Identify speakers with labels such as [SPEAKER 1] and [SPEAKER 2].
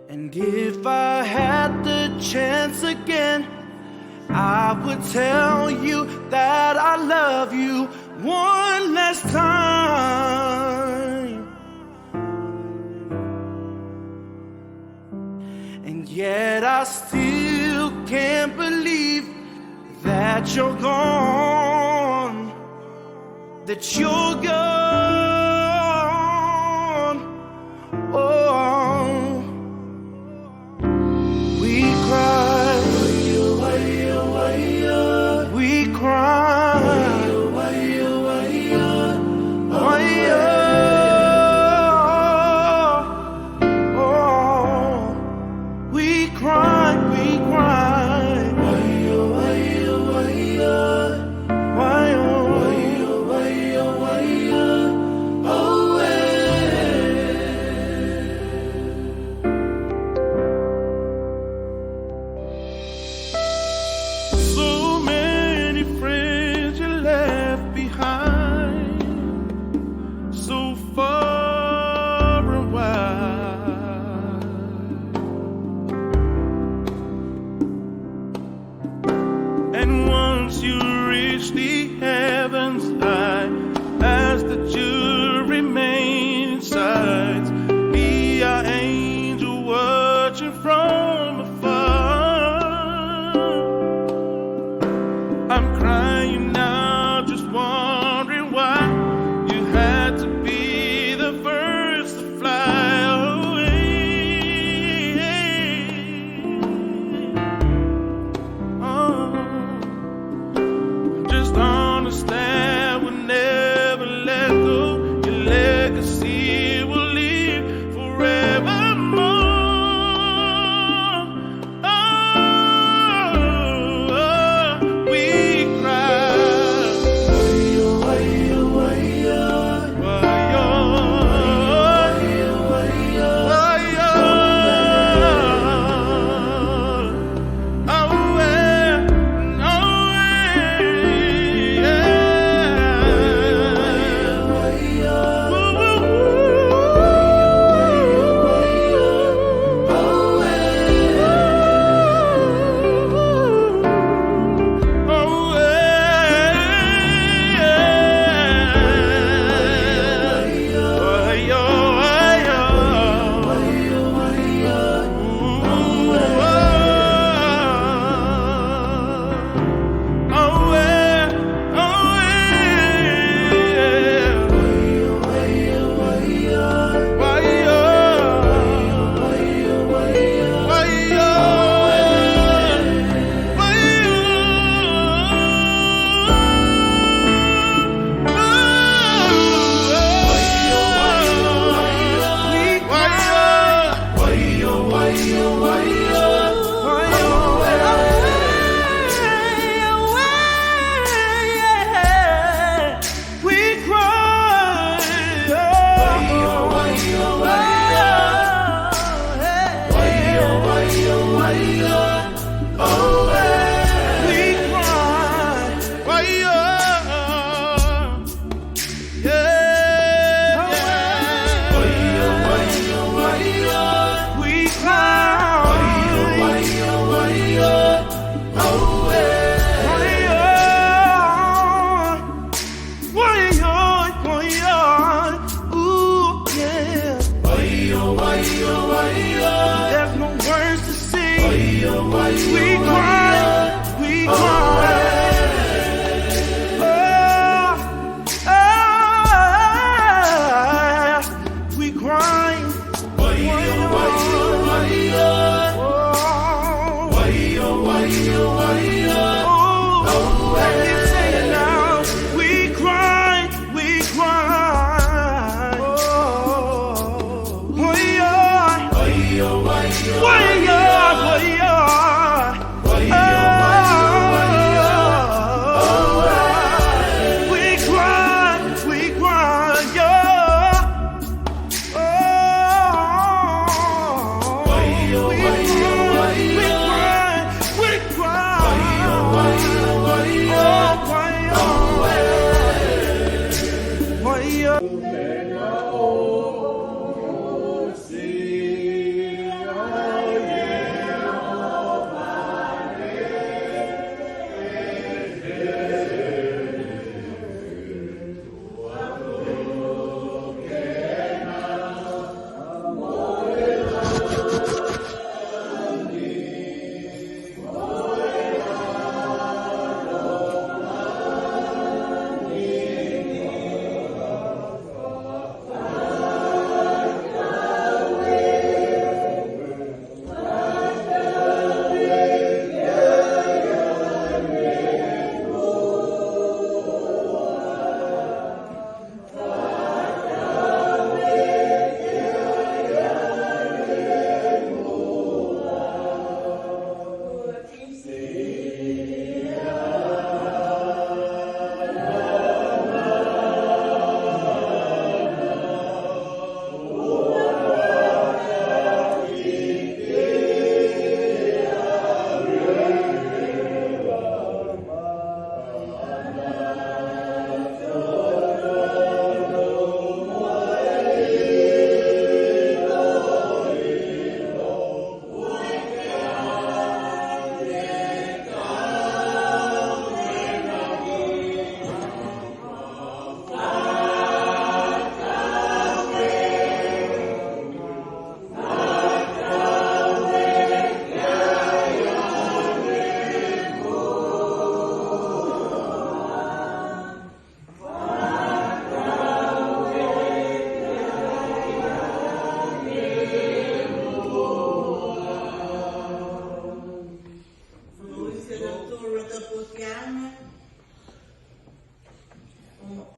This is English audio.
[SPEAKER 1] And if I had the chance again, I would tell you that I love you one last time. And yet I still can't believe that you're gone, that you're gone. Oh, we cry, we cry, we cry, we cry. So many friends you left behind, so far and wide. And once you reach the heavens, I ask that you remain inside. Be our angel watching from afar. I'm crying now, just wondering why you had to be the first to fly away. Oh, just understand we'll never let go. Your legacy will live forevermore. We cry. There's no words to say. We cry, we cry. We cry. We